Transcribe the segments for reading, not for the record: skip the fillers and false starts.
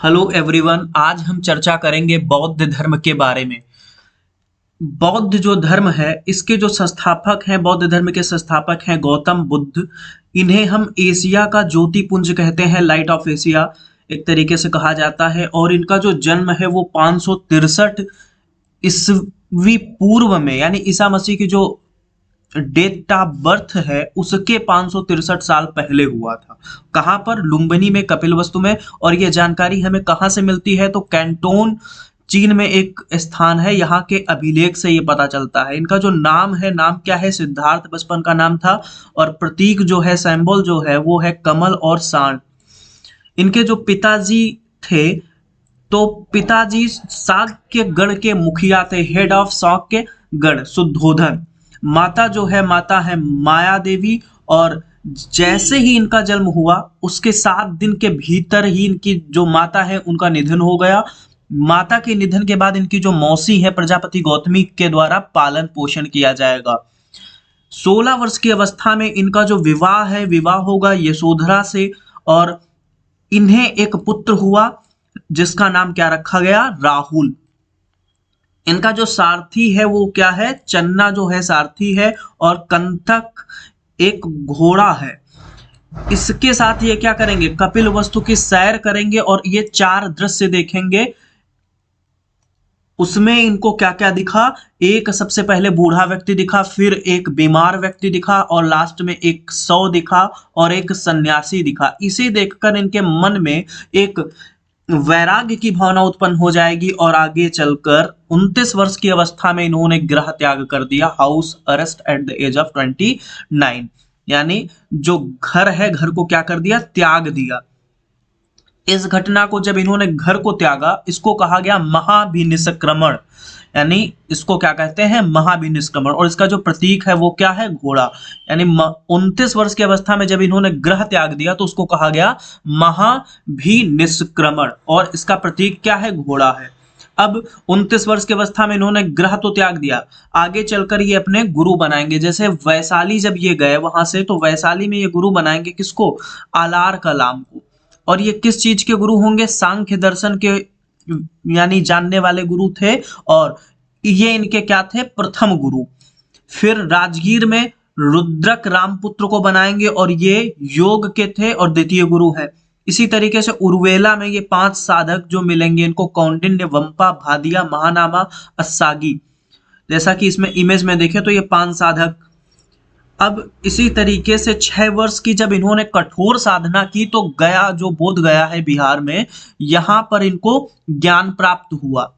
Hello everyone. आज हम चर्चा करेंगे बौद्ध धर्म के बारे में। बौद्ध जो धर्म है इसके जो संस्थापक हैं, बौद्ध धर्म के संस्थापक हैं गौतम बुद्ध। इन्हें हम एशिया का ज्योतिपुंज कहते हैं, लाइट ऑफ एशिया एक तरीके से कहा जाता है। और इनका जो जन्म है वो 563 ईस्वी पूर्व में, यानी ईसा मसीह की जो डेट ऑफ बर्थ है उसके 563 साल पहले हुआ था। कहाँ पर? लुम्बिनी में, कपिलवस्तु में। और ये जानकारी हमें कहाँ से मिलती है? तो कैंटोन चीन में एक स्थान है, यहाँ के अभिलेख से ये पता चलता है। इनका जो नाम है, नाम क्या है? सिद्धार्थ बचपन का नाम था। और प्रतीक जो है, सिंबल जो है वो है कमल और सांड। इनके जो पिताजी थे, तो पिताजी शाक्य गढ़ के मुखिया थे, हेड ऑफ शाक्य गढ़ शुद्धोधन। माता जो है, माता है माया देवी। और जैसे ही इनका जन्म हुआ उसके 7 दिन के भीतर ही इनकी जो माता है उनका निधन हो गया। माता के निधन के बाद इनकी जो मौसी है प्रजापति गौतमी के द्वारा पालन पोषण किया जाएगा। 16 वर्ष की अवस्था में इनका जो विवाह है, विवाह होगा यशोधरा से। और इन्हें एक पुत्र हुआ जिसका नाम क्या रखा गया? राहुल। इनका जो सारथी है वो क्या है? चन्ना जो है सारथी है। और कंटक एक घोड़ा है। इसके साथ ये क्या करेंगे? कपिल वस्तु की सैर करेंगे और ये 4 दृश्य देखेंगे। उसमें इनको क्या क्या दिखा? एक सबसे पहले बूढ़ा व्यक्ति दिखा, फिर एक बीमार व्यक्ति दिखा, और लास्ट में एक शव दिखा और एक सन्यासी दिखा। इसे देखकर इनके मन में एक वैराग्य की भावना उत्पन्न हो जाएगी और आगे चलकर 29 वर्ष की अवस्था में इन्होंने गृह त्याग कर दिया, house arrest at the age of 29। यानी जो घर है, घर को क्या कर दिया? त्याग दिया। इस घटना को जब इन्होंने घर को त्यागा, इसको कहा गया महाभिनिष्क्रमण। यानी इसको क्या कहते हैं? महाभिनिष्क्रमण। और इसका जो प्रतीक है वो क्या है? घोड़ा। यानी 29 वर्ष की अवस्था में जब इन्होंने गृह त्याग दिया तो उसको कहा गया महाभिनिष्क्रमण। और इसका प्रतीक क्या है? घोड़ा है। अब 29 वर्ष की अवस्था में इन्होंने गृह तो त्याग दिया, आगे चलकर ये अपने गुरु बनाएंगे। जैसे वैशाली जब ये गए वहां से, तो वैशाली में ये गुरु बनाएंगे किसको? आलार कलाम को। और ये किस चीज के गुरु होंगे? सांख्य दर्शन के यानी जानने वाले गुरु थे। और ये इनके क्या थे? प्रथम गुरु। फिर राजगीर में रुद्रक रामपुत्र को बनाएंगे और ये योग के थे और द्वितीय गुरु हैं। इसी तरीके से उर्वेला में ये 5 साधक जो मिलेंगे, इनको कौंडिन्य, वंपा, भादिया, महानामा, अस्सागी। जैसा कि इसमें इमेज में देखें तो ये 5 साधक। अब इसी तरीके से 6 वर्ष की जब इन्होंने कठोर साधना की तो गया, जो बोध गया है बिहार में, यहां पर इनको ज्ञान प्राप्त हुआ।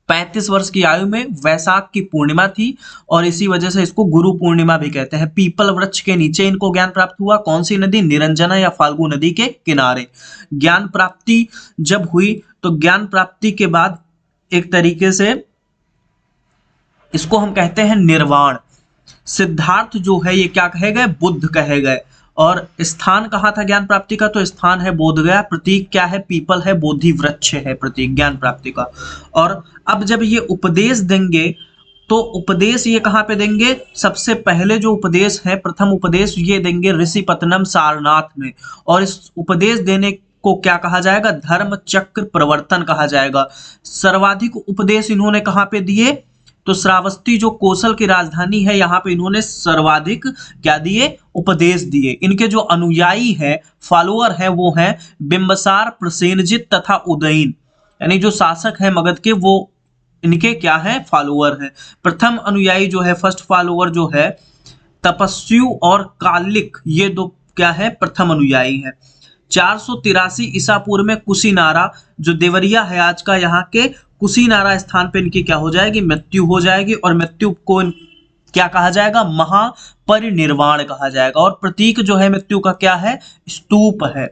35 वर्ष की आयु में वैशाख की पूर्णिमा थी और इसी वजह से इसको गुरु पूर्णिमा भी कहते हैं। पीपल वृक्ष के नीचे इनको ज्ञान प्राप्त हुआ। कौन सी नदी? निरंजना या फाल्गु नदी के किनारे। ज्ञान प्राप्ति जब हुई तो ज्ञान प्राप्ति के बाद एक तरीके से इसको हम कहते हैं निर्वाण। सिद्धार्थ जो है ये क्या कहे गए? बुद्ध कहे गए। और स्थान कहाँ था ज्ञान प्राप्ति का? तो स्थान है बोधगया। प्रतीक क्या है? पीपल है, बोधि वृक्ष है प्रतीक ज्ञान प्राप्ति का। और अब जब ये उपदेश देंगे तो उपदेश ये कहाँ पे देंगे? सबसे पहले जो उपदेश है, प्रथम उपदेश ये देंगे ऋषिपत्तनम सारनाथ में। और इस उपदेश देने को क्या कहा जाएगा? धर्म चक्र प्रवर्तन कहा जाएगा। सर्वाधिक उपदेश इन्होंने कहाँ पे दिए? तो श्रावस्ती जो कौशल की राजधानी है, यहाँ पे इन्होंने सर्वाधिक क्या दिए? उपदेश दिए। इनके जो अनुयायी है, फॉलोअर है, वो हैं बिंबसार, प्रसेनजित तथा उदयन। यानी जो शासक है मगध के, वो इनके क्या है? फॉलोअर है। प्रथम अनुयायी जो है, फर्स्ट फॉलोअर जो है, तपस्यु और कालिक, ये दो क्या है? प्रथम अनुयायी है। 483 ईसा पूर्व में कुशीनारा, जो देवरिया है आज का, यहाँ के कुशीनारा स्थान पे इनकी क्या हो जाएगी? मृत्यु हो जाएगी। और मृत्यु को क्या कहा जाएगा? महापरिनिर्वाण कहा जाएगा। और प्रतीक जो है मृत्यु का क्या है? स्तूप है।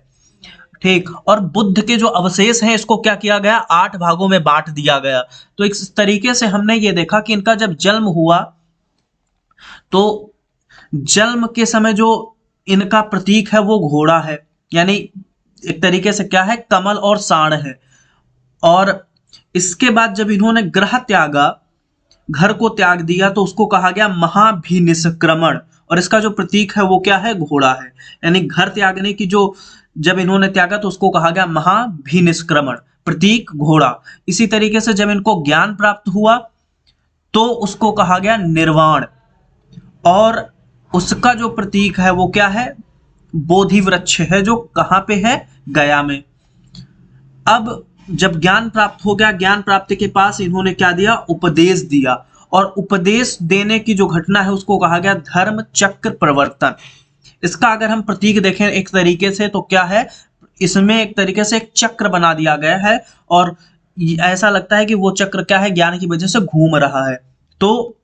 ठीक। और बुद्ध के जो अवशेष हैं इसको क्या किया गया? 8 भागों में बांट दिया गया। तो इस तरीके से हमने ये देखा कि इनका जब जन्म हुआ तो जन्म के समय जो इनका प्रतीक है वो घोड़ा है। यानी एक तरीके से क्या है? कमल और सांड है। और इसके बाद जब इन्होंने गृह त्यागा, घर को त्याग दिया, तो उसको कहा गया महाभिनिष्क्रमण। और इसका जो प्रतीक है वो क्या है, घोड़ा है। यानी घर त्यागने की जो जब इन्होंने त्यागा तो उसको कहा गया महाभिनिष्क्रमण, प्रतीक घोड़ा। इसी तरीके से जब इनको ज्ञान प्राप्त हुआ तो उसको कहा गया निर्वाण, और उसका जो प्रतीक है वो क्या है, बोधि वृक्ष है, जो कहां पे है, गया में। अब जब ज्ञान प्राप्त हो गया, ज्ञान प्राप्ति के पास इन्होंने क्या दिया, उपदेश दिया, और उपदेश देने की जो घटना है उसको कहा गया धर्म चक्र प्रवर्तन। इसका अगर हम प्रतीक देखें एक तरीके से तो क्या है, इसमें एक तरीके से एक चक्र बना दिया गया है, और ऐसा लगता है कि वो चक्र क्या है, ज्ञान की वजह से घूम रहा है। तो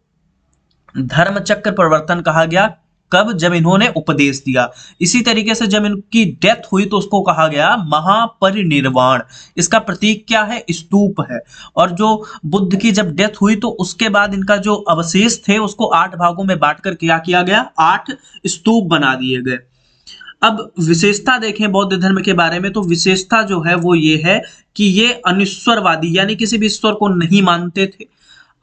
धर्म चक्र प्रवर्तन कहा गया कब, जब इन्होंने उपदेश दिया। इसी तरीके से जब इनकी डेथ हुई तो उसको कहा गया महापरिनिर्वाण। इसका प्रतीक क्या है, स्तूप है। और जो बुद्ध की जब डेथ हुई तो उसके बाद इनका जो अवशेष थे उसको 8 भागों में बांटकर क्या किया गया, 8 स्तूप बना दिए गए। अब विशेषता देखें बौद्ध धर्म के बारे में, तो विशेषता जो है वो ये है कि ये अनिश्वरवादी यानी किसी भी ईश्वर को नहीं मानते थे,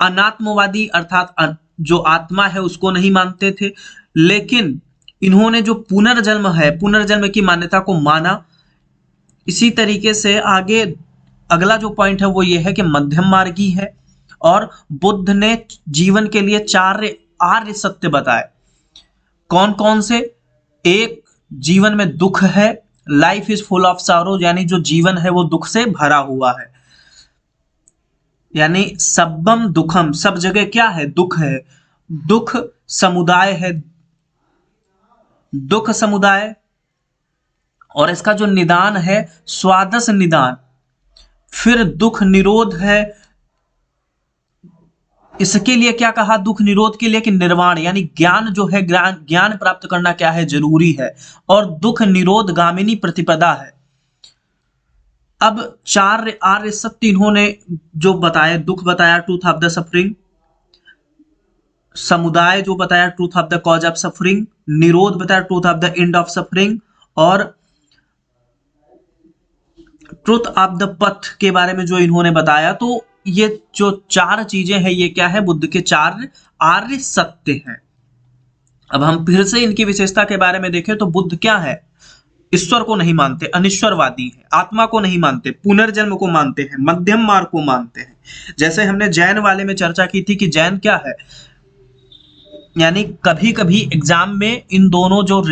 अनात्मवादी अर्थात जो आत्मा है उसको नहीं मानते थे, लेकिन इन्होंने जो पुनर्जन्म है, पुनर्जन्म की मान्यता को माना। इसी तरीके से आगे अगला जो पॉइंट है वो ये है कि मध्यम मार्गी है, और बुद्ध ने जीवन के लिए 4 आर्य सत्य बताए। कौन कौन से, एक, जीवन में दुख है, life is full of sorrow, यानी जो जीवन है वो दुख से भरा हुआ है, यानी सब्बम दुखम, सब जगह क्या है, दुख है। दुख समुदाय है, दुख समुदाय। और इसका जो निदान है स्वादस निदान। फिर दुख निरोध है, इसके लिए क्या कहा, दुख निरोध के लिए कि निर्वाण, यानी ज्ञान जो है, ज्ञान प्राप्त करना क्या है, जरूरी है, और दुख निरोध गामिनी प्रतिपदा है। अब 4 आर्य सत्य इन्होंने जो बताए, दुख बताया, ट्रूथ ऑफ द सफरिंग, समुदाय जो बताया, truth of the cause of suffering, निरोध बताया, truth of the end of suffering, और ट्रूथ ऑफ द पथ के बारे में जो इन्होंने बताया। तो ये जो 4 चीजें हैं ये क्या है, बुद्ध के 4 आर्य सत्य हैं। अब हम फिर से इनकी विशेषता के बारे में देखें तो बुद्ध क्या है, ईश्वर को नहीं मानते, अनिश्वरवादी है, आत्मा को नहीं मानते, पुनर्जन्म को मानते हैं, मध्यम मार्ग को मानते हैं। जैसे हमने जैन वाले में चर्चा की थी कि जैन क्या है, यानी कभी कभी एग्जाम में इन दोनों जो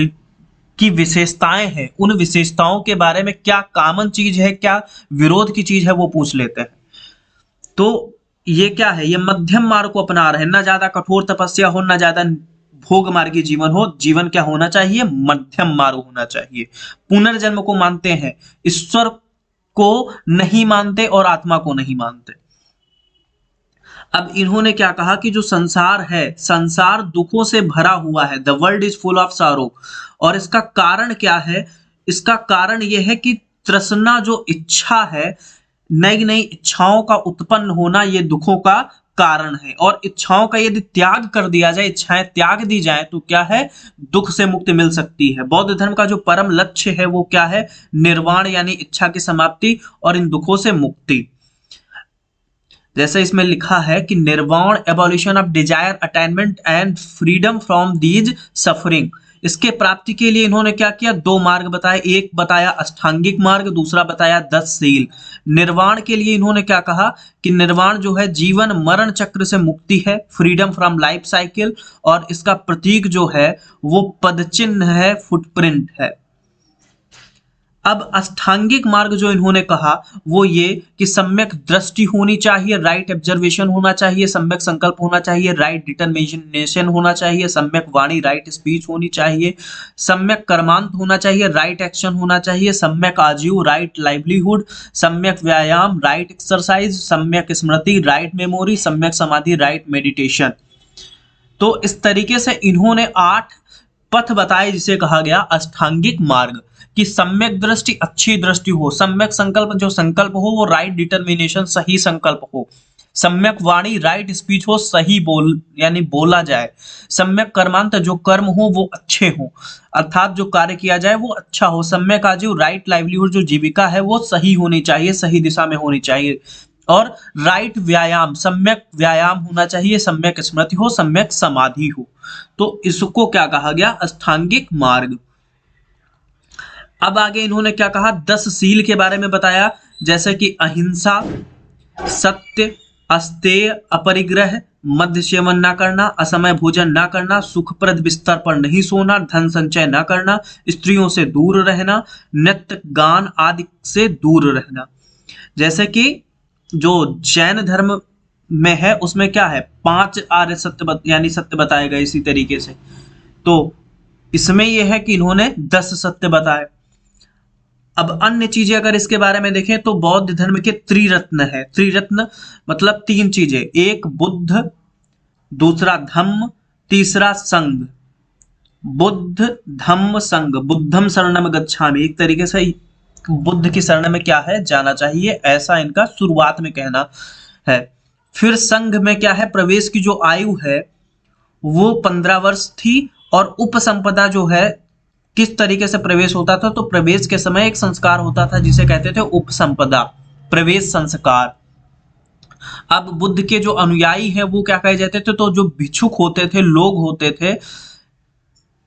की विशेषताएं हैं उन विशेषताओं के बारे में क्या कॉमन चीज है, क्या विरोध की चीज है, वो पूछ लेते हैं। तो ये क्या है, ये मध्यम मार्ग को अपना रहे हैं, ना ज्यादा कठोर तपस्या हो, ना ज्यादा भोग मार्गी जीवन हो। जीवन क्या होना चाहिए, मध्यम मार्ग होना चाहिए। पुनर्जन्म को मानते हैं, ईश्वर को नहीं मानते और आत्मा को नहीं मानते। अब इन्होंने क्या कहा कि जो संसार है, संसार दुखों से भरा हुआ है, the world is full of सारो। और इसका कारण क्या है, इसका कारण यह है कि तृष्णा जो इच्छा है, नई नई इच्छाओं का उत्पन्न होना, ये दुखों का कारण है। और इच्छाओं का यदि त्याग कर दिया जाए, इच्छाएं त्याग दी जाए तो क्या है, दुख से मुक्ति मिल सकती है। बौद्ध धर्म का जो परम लक्ष्य है वो क्या है, निर्वाण यानी इच्छा की समाप्ति और इन दुखों से मुक्ति। जैसे इसमें लिखा है कि निर्वाण, abolition of desire, attainment and freedom from these suffering. इसके प्राप्ति के लिए इन्होंने क्या किया, 2 मार्ग बताए, एक बताया अष्टांगिक मार्ग, दूसरा बताया 10 शील। निर्वाण के लिए इन्होंने क्या कहा कि निर्वाण जो है जीवन मरण चक्र से मुक्ति है, फ्रीडम फ्रॉम लाइफ साइकिल, और इसका प्रतीक जो है वो पदचिन्ह है, फुटप्रिंट है। अब अष्टांगिक मार्ग जो इन्होंने कहा वो ये कि सम्यक दृष्टि होनी चाहिए, राइट ऑब्जर्वेशन होना चाहिए, सम्यक संकल्प होना चाहिए, राइट डिटर्मिनेशन होना चाहिए, सम्यक वाणी, राइट स्पीच होनी चाहिए, सम्यक कर्मांत होना चाहिए, राइट एक्शन होना चाहिए, सम्यक आजीव, राइट लाइवलीहुड, सम्यक व्यायाम, राइट एक्सरसाइज, सम्यक स्मृति, राइट मेमोरी, सम्यक समाधि, राइट मेडिटेशन। तो इस तरीके से इन्होंने 8 पथ बताए जिसे कहा गया अष्टांगिक मार्ग, कि सम्यक दृष्टि अच्छी दृष्टि हो, सम्यक संकल्प जो संकल्प हो वो राइट डिटर्मिनेशन सही संकल्प हो, सम्यक वाणी राइट स्पीच हो, सही बोल यानी बोला जाए, सम्यक कर्मांत जो कर्म हो वो अच्छे हो अर्थात जो कार्य किया जाए वो अच्छा हो, सम्यक आजीव राइट लाइवलीहुड जो जीविका है वो सही होनी चाहिए, सही दिशा में होनी चाहिए, और राइट व्यायाम, सम्यक व्यायाम होना चाहिए, सम्यक स्मृति हो, सम्यक समाधि हो। तो इसको क्या कहा गया? अष्टांगिक मार्ग। अब आगे इन्होंने क्या कहा? 10 शील के बारे में बताया, जैसे कि अहिंसा, सत्य, अस्तेय, अपरिग्रह, मद्य सेवन ना करना, असमय भोजन ना करना, सुखप्रद बिस्तर पर नहीं सोना, धन संचय ना करना, स्त्रियों से दूर रहना, नृत्य गान आदि से दूर रहना। जैसे कि जो जैन धर्म में है उसमें क्या है? 5 आर्य सत्य यानी सत्य बताए गए इसी तरीके से। तो इसमें यह है कि इन्होंने 10 सत्य बताए। अब अन्य चीजें अगर इसके बारे में देखें तो बौद्ध धर्म के त्रिरत्न है। त्रिरत्न मतलब 3 चीजें, एक बुद्ध, दूसरा धम्म, तीसरा संघ। बुद्ध धम्म संघ, बुद्धम शरणम गच्छामि, एक तरीके से बुद्ध की शरण में क्या है? जाना चाहिए, ऐसा इनका शुरुआत में कहना है। फिर संघ में क्या है? प्रवेश की जो आयु है वो 15 वर्ष थी, और उपसंपदा जो है किस तरीके से प्रवेश होता था? तो प्रवेश के समय एक संस्कार होता था जिसे कहते थे उपसंपदा, प्रवेश संस्कार। अब बुद्ध के जो अनुयायी हैं वो क्या कहे जाते थे? तो जो भिक्षुक होते थे, लोग होते थे,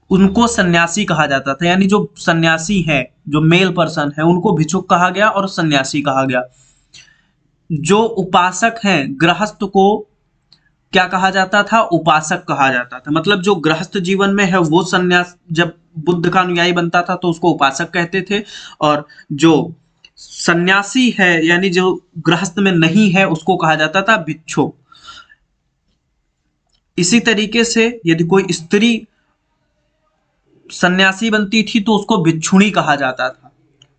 उनको सन्यासी कहा जाता था। यानी जो सन्यासी हैं, जो मेल पर्सन है, उनको भिक्षुक कहा गया और सन्यासी कहा गया। जो उपासक हैं, गृहस्थ को क्या कहा जाता था? उपासक कहा जाता था। मतलब जो गृहस्थ जीवन में है वो सन्यास, जब बुद्ध का अनुयायी बनता था तो उसको उपासक कहते थे, और जो सन्यासी है यानी जो गृहस्थ में नहीं है उसको कहा जाता था भिक्षुक। इसी तरीके से यदि कोई स्त्री सन्यासी बनती थी तो उसको भिक्षुणी कहा जाता था,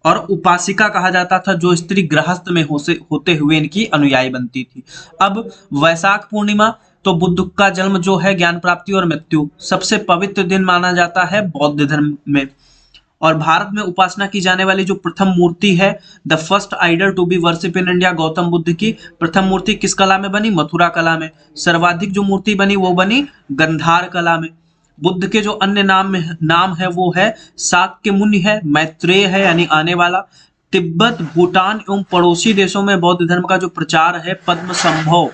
और उपासिका कहा जाता था जो स्त्री गृहस्थ में होते हुए इनकी अनुयायी बनती थी। अब वैशाख पूर्णिमा, तो बुद्ध का जन्म जो है, ज्ञान प्राप्ति और मृत्यु, सबसे पवित्र दिन माना जाता है बौद्ध धर्म में। और भारत में उपासना की जाने वाली जो प्रथम मूर्ति है, the first idol to be worship in India, Gautam Buddha की प्रथम मूर्ति किस कला में बनी? मथुरा कला में। सर्वाधिक जो मूर्ति बनी वो बनी गंधार कला में। बुद्ध के जो अन्य नाम है वो है शाक्य मुनि है, मैत्रेय है यानी आने वाला। तिब्बत, भूटान एवं पड़ोसी देशों में बौद्ध धर्म का जो प्रचार है पद्म संभव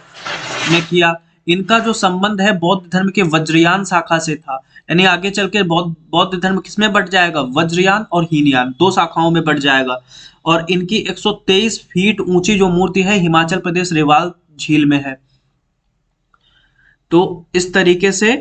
ने किया। इनका जो संबंध है बौद्ध धर्म के वज्रयान शाखा से था, यानी आगे चल के बौद्ध धर्म किसमें बढ़ जाएगा? वज्रयान और हीनयान, 2 शाखाओं में बढ़ जाएगा। और इनकी 123 फीट ऊंची जो मूर्ति है हिमाचल प्रदेश रेवाल झील में है। तो इस तरीके से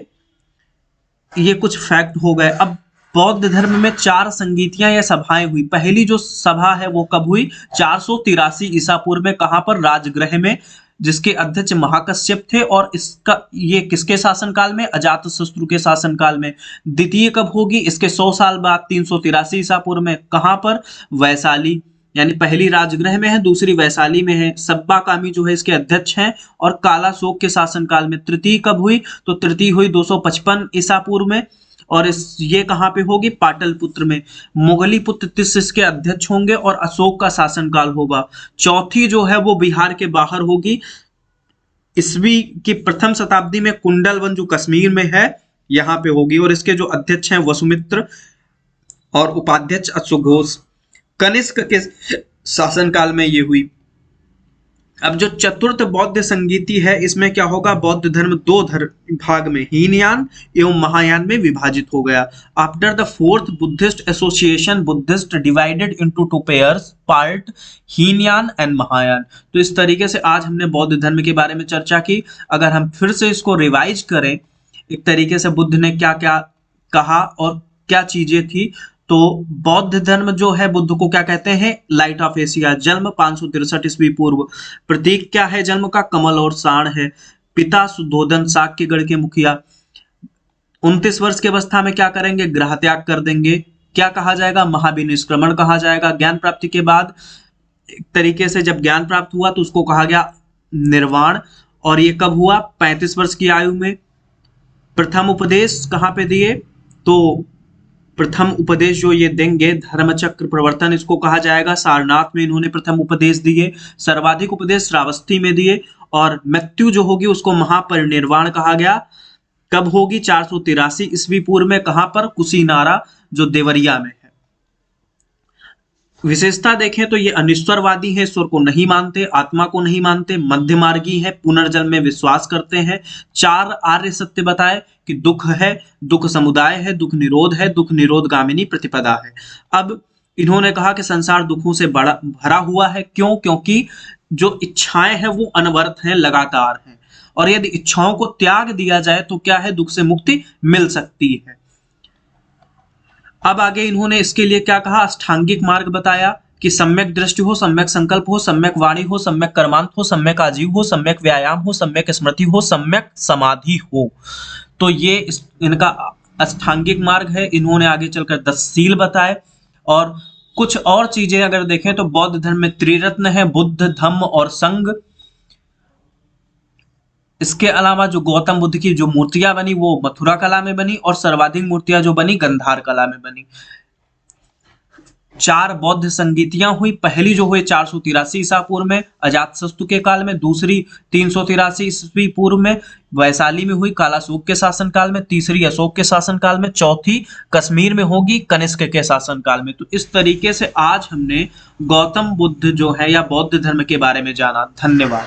ये कुछ फैक्ट हो गए। अब बौद्ध धर्म में 4 संगीतियां या सभाएं हुई। पहली जो सभा है वो कब हुई? 483 ईसा पूर्व में। कहां पर? राजगृह में, जिसके अध्यक्ष महाकश्यप थे। और इसका ये किसके शासनकाल में? अजातशत्रु के शासनकाल में। द्वितीय कब होगी? इसके 100 साल बाद 383 ईसा पूर्व में। कहां पर? वैशाली, यानी पहली राजगृह में है, दूसरी वैशाली में है। सब्बा कामी जो है इसके अध्यक्ष हैं, और काला शोक के शासनकाल में। तृतीय कब हुई? तो तृतीय हुई 255 ईसा पूर्व में, और ये कहां पे होगी? पाटलिपुत्र में। मुगली पुत्र तिस इसके अध्यक्ष होंगे, और अशोक का शासनकाल होगा। चौथी जो है वो बिहार के बाहर होगी, ईस्वी की प्रथम शताब्दी में। कुंडलवन जो कश्मीर में है यहाँ पे होगी, और इसके जो अध्यक्ष हैं वसुमित्र, और उपाध्यक्ष अश्वघोष। कनिष्क के शासनकाल में ये हुई। अब जो चतुर्थ बौद्ध संगीति है इसमें क्या होगा? बौद्ध धर्म 2 भाग में, हीनयान एवं महायान में विभाजित हो गया। After the fourth Buddhist association, Buddhist divided into 2 pairs, part Hinayana and Mahayana. तो इस तरीके से आज हमने बौद्ध धर्म के बारे में चर्चा की। अगर हम फिर से इसको रिवाइज करें एक तरीके से, बुद्ध ने क्या क्या कहा और क्या चीजें थी, तो बौद्ध धर्म जो है, बुद्ध को क्या कहते हैं? Light of Asia. जन्म 563 ईस्वी पूर्व। प्रतीक क्या है जन्म का? कमल और साण है। पिता शुद्धोधन, शाक्यगढ़ के मुखिया। 29 वर्ष की अवस्था में क्या करेंगे? गृह त्याग कर देंगे। क्या कहा जाएगा? महाविनिष्क्रमण कहा जाएगा। ज्ञान प्राप्ति के बाद एक तरीके से जब ज्ञान प्राप्त हुआ तो उसको कहा गया निर्वाण। और ये कब हुआ? 35 वर्ष की आयु में। प्रथम उपदेश कहाँ पे दिए? तो प्रथम उपदेश जो ये देंगे धर्मचक्र प्रवर्तन, इसको कहा जाएगा। सारनाथ में इन्होंने प्रथम उपदेश दिए। सर्वाधिक उपदेश श्रावस्ती में दिए। और मृत्यु जो होगी उसको महापरिनिर्वाण कहा गया। कब होगी? 483 ईस्वी पूर्व में। कहां पर? कुशीनारा जो देवरिया में है। विशेषता देखें तो ये अनिश्वरवादी है, ईश्वर को नहीं मानते, आत्मा को नहीं मानते, मध्यमार्गी है, पुनर्जन्म में विश्वास करते हैं। 4 आर्य सत्य बताए कि दुख है, दुख समुदाय है, दुख निरोध है, दुख निरोध गामिनी प्रतिपदा है। अब इन्होंने कहा कि संसार दुखों से बड़ा भरा हुआ है। क्यों? क्योंकि जो इच्छाएं हैं वो अनवरत हैं, लगातार हैं, और यदि इच्छाओं को त्याग दिया जाए तो क्या है, दुख से मुक्ति मिल सकती है। अब आगे इन्होंने इसके लिए क्या कहा, अष्टांगिक मार्ग बताया कि सम्यक दृष्टि हो, सम्यक संकल्प हो, सम्यक वाणी हो, सम्यक कर्मांत हो, सम्यक आजीव हो, सम्यक व्यायाम हो, सम्यक स्मृति हो, सम्यक समाधि हो। तो ये इनका अष्टांगिक मार्ग है। इन्होंने आगे चलकर 10 शील बताए, और कुछ और चीजें अगर देखें तो बौद्ध धर्म में त्रिरत्न है, बुद्ध, धम्म और संघ। इसके अलावा जो गौतम बुद्ध की जो मूर्तियां बनी वो मथुरा कला में बनी, और सर्वाधिक मूर्तियां जो बनी गंधार कला में बनी। 4 बौद्ध संगीतियां हुई। पहली जो हुई 483 ईसा पूर्व में अजातशत्रु के काल में, दूसरी 383 ईस्वी पूर्व में वैशाली में हुई कालाशोक के शासनकाल में, तीसरी अशोक के शासनकाल में, चौथी कश्मीर में होगी कनिष्क के शासनकाल में। तो इस तरीके से आज हमने गौतम बुद्ध जो है या बौद्ध धर्म के बारे में जाना। धन्यवाद।